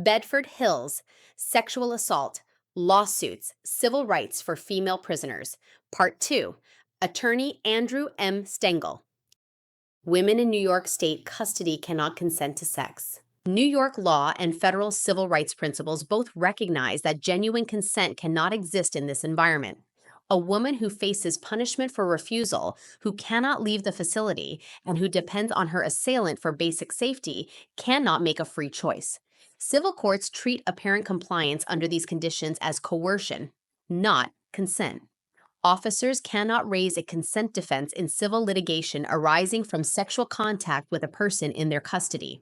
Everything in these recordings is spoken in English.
Bedford Hills, Sexual Assault, Lawsuits, Civil Rights for Female Prisoners. Part 2, Attorney Andrew M. Stengel. Women in New York State custody cannot consent to sex. New York law and federal civil rights principles both recognize that genuine consent cannot exist in this environment. A woman who faces punishment for refusal, who cannot leave the facility, and who depends on her assailant for basic safety cannot make a free choice. Civil courts treat apparent compliance under these conditions as coercion, not consent. Officers cannot raise a consent defense in civil litigation arising from sexual contact with a person in their custody.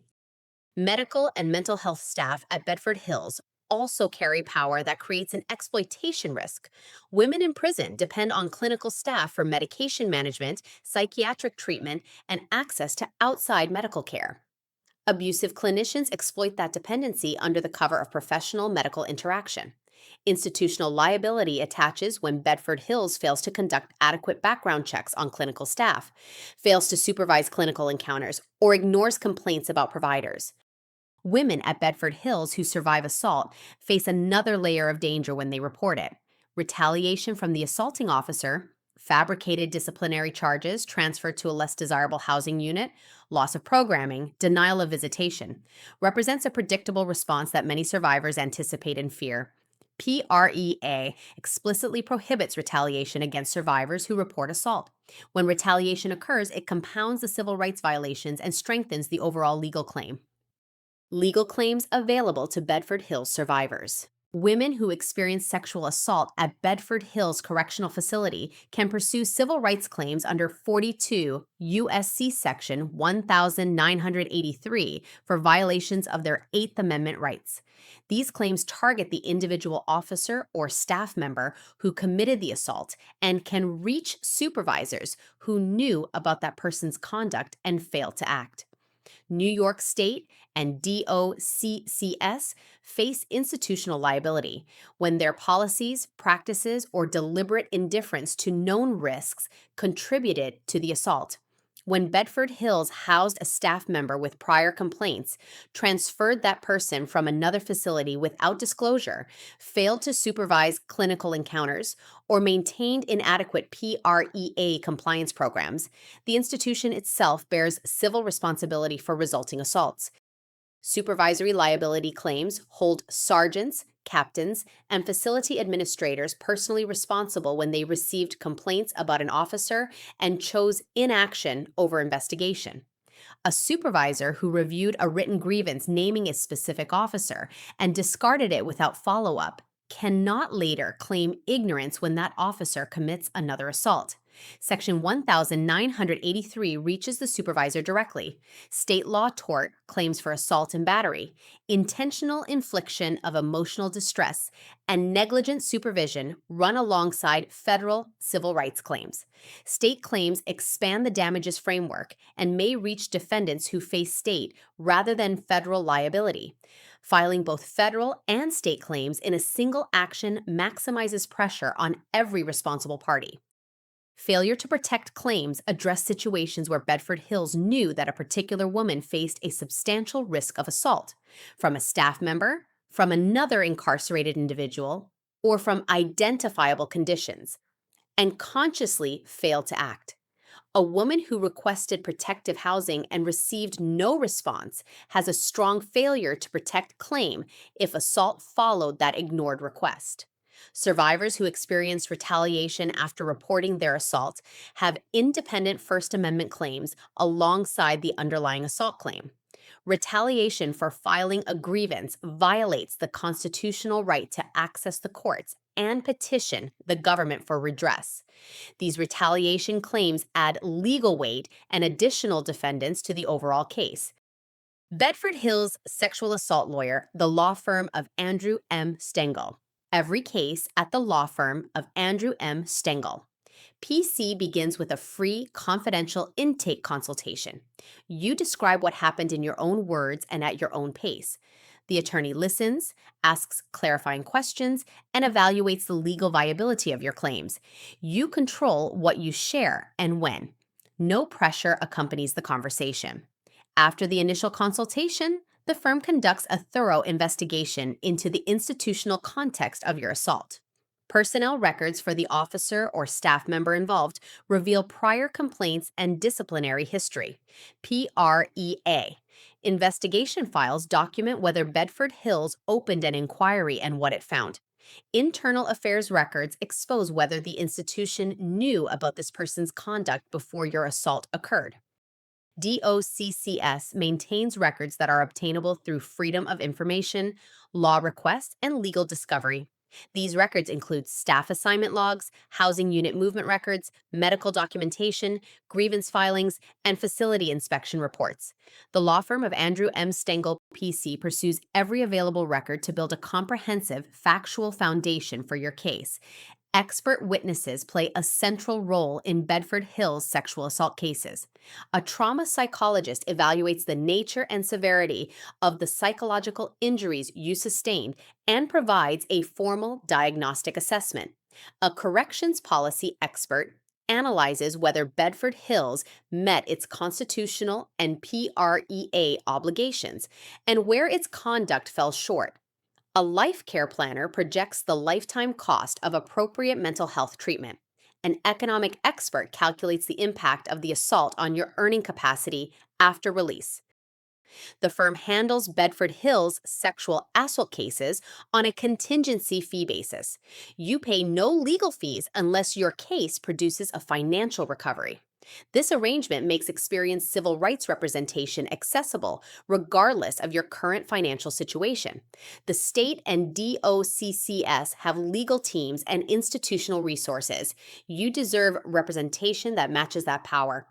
Medical and mental health staff at Bedford Hills also carry power that creates an exploitation risk. Women in prison depend on clinical staff for medication management, psychiatric treatment, and access to outside medical care. Abusive clinicians exploit that dependency under the cover of professional medical interaction. Institutional liability attaches when Bedford Hills fails to conduct adequate background checks on clinical staff, fails to supervise clinical encounters, or ignores complaints about providers. Women at Bedford Hills who survive assault face another layer of danger when they report it: retaliation from the assaulting officer, fabricated disciplinary charges transferred to a less desirable housing unit, loss of programming, denial of visitation, represents a predictable response that many survivors anticipate and fear. PREA explicitly prohibits retaliation against survivors who report assault. When retaliation occurs, it compounds the civil rights violations and strengthens the overall legal claim. Legal claims available to Bedford Hills survivors. Women who experience sexual assault at Bedford Hills Correctional Facility can pursue civil rights claims under 42 U.S.C. Section 1983 for violations of their Eighth Amendment rights. These claims target the individual officer or staff member who committed the assault and can reach supervisors who knew about that person's conduct and failed to act. New York State and DOCCS face institutional liability when their policies, practices, or deliberate indifference to known risks contributed to the assault. When Bedford Hills housed a staff member with prior complaints, transferred that person from another facility without disclosure, failed to supervise clinical encounters, or maintained inadequate PREA compliance programs, the institution itself bears civil responsibility for resulting assaults. Supervisory liability claims hold sergeants, captains, and facility administrators personally responsible when they received complaints about an officer and chose inaction over investigation. A supervisor who reviewed a written grievance naming a specific officer and discarded it without follow-up cannot later claim ignorance when that officer commits another assault. Section 1983 reaches the supervisor directly. State law tort claims for assault and battery, intentional infliction of emotional distress, and negligent supervision run alongside federal civil rights claims. State claims expand the damages framework and may reach defendants who face state rather than federal liability. Filing both federal and state claims in a single action maximizes pressure on every responsible party. Failure to protect claims address situations where Bedford Hills knew that a particular woman faced a substantial risk of assault from a staff member, from another incarcerated individual, or from identifiable conditions, and consciously failed to act. A woman who requested protective housing and received no response has a strong failure to protect claim if assault followed that ignored request. Survivors who experienced retaliation after reporting their assault have independent First Amendment claims alongside the underlying assault claim. Retaliation for filing a grievance violates the constitutional right to access the courts and petition the government for redress. These retaliation claims add legal weight and additional defendants to the overall case. Bedford Hills sexual assault lawyer, the law firm of Andrew M. Stengel. Every case at the law firm of Andrew M. Stengel. PC begins with a free, confidential intake consultation. You describe what happened in your own words and at your own pace. The attorney listens, asks clarifying questions, and evaluates the legal viability of your claims. You control what you share and when. No pressure accompanies the conversation. After the initial consultation, The firm conducts a thorough investigation into the institutional context of your assault. Personnel records for the officer or staff member involved reveal prior complaints and disciplinary history. PREA. Investigation files document whether Bedford Hills opened an inquiry and what it found. Internal affairs records expose whether the institution knew about this person's conduct before your assault occurred. DOCCS maintains records that are obtainable through Freedom of Information, law request, and legal discovery. These records include staff assignment logs, housing unit movement records, medical documentation, grievance filings, and facility inspection reports. The law firm of Andrew M. Stengel, PC, pursues every available record to build a comprehensive, factual foundation for your case. Expert witnesses play a central role in Bedford Hills sexual assault cases. A trauma psychologist evaluates the nature and severity of the psychological injuries you sustained and provides a formal diagnostic assessment. A corrections policy expert analyzes whether Bedford Hills met its constitutional and PREA obligations and where its conduct fell short. A life care planner projects the lifetime cost of appropriate mental health treatment. An economic expert calculates the impact of the assault on your earning capacity after release. The firm handles Bedford Hills sexual assault cases on a contingency fee basis. You pay no legal fees unless your case produces a financial recovery. This arrangement makes experienced civil rights representation accessible regardless of your current financial situation. The state and DOCCS have legal teams and institutional resources. You deserve representation that matches that power.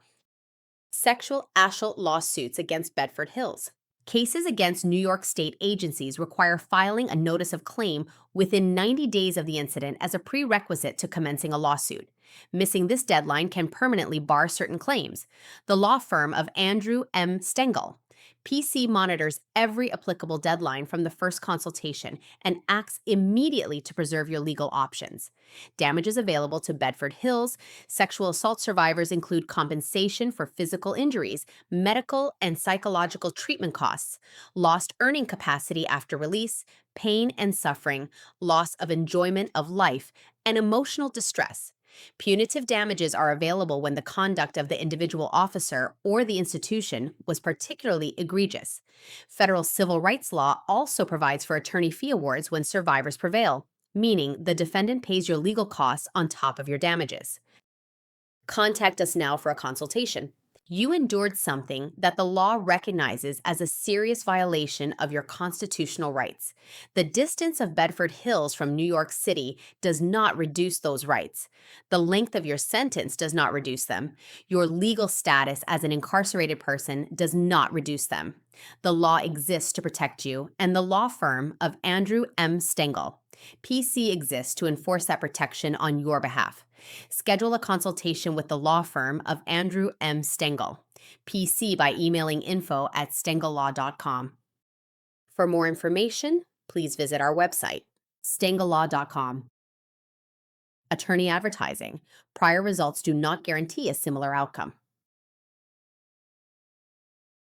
Sexual assault lawsuits against Bedford Hills. Cases against New York state agencies require filing a notice of claim within 90 days of the incident as a prerequisite to commencing a lawsuit. Missing this deadline can permanently bar certain claims. The law firm of Andrew M. Stengel, PC, monitors every applicable deadline from the first consultation and acts immediately to preserve your legal options. Damages available to Bedford Hills sexual assault survivors include compensation for physical injuries, medical and psychological treatment costs, lost earning capacity after release, pain and suffering, loss of enjoyment of life, and emotional distress. Punitive damages are available when the conduct of the individual officer or the institution was particularly egregious. Federal civil rights law also provides for attorney fee awards when survivors prevail, meaning the defendant pays your legal costs on top of your damages. Contact us now for a consultation. You endured something that the law recognizes as a serious violation of your constitutional rights. The distance of Bedford Hills from New York City does not reduce those rights. The length of your sentence does not reduce them. Your legal status as an incarcerated person does not reduce them. The law exists to protect you, and the law firm of Andrew M. Stengel, PC, exists to enforce that protection on your behalf. Schedule a consultation with the law firm of Andrew M. Stengel, PC, by emailing info@stengellaw.com. For more information, please visit our website, stengellaw.com. Attorney advertising. Prior results do not guarantee a similar outcome.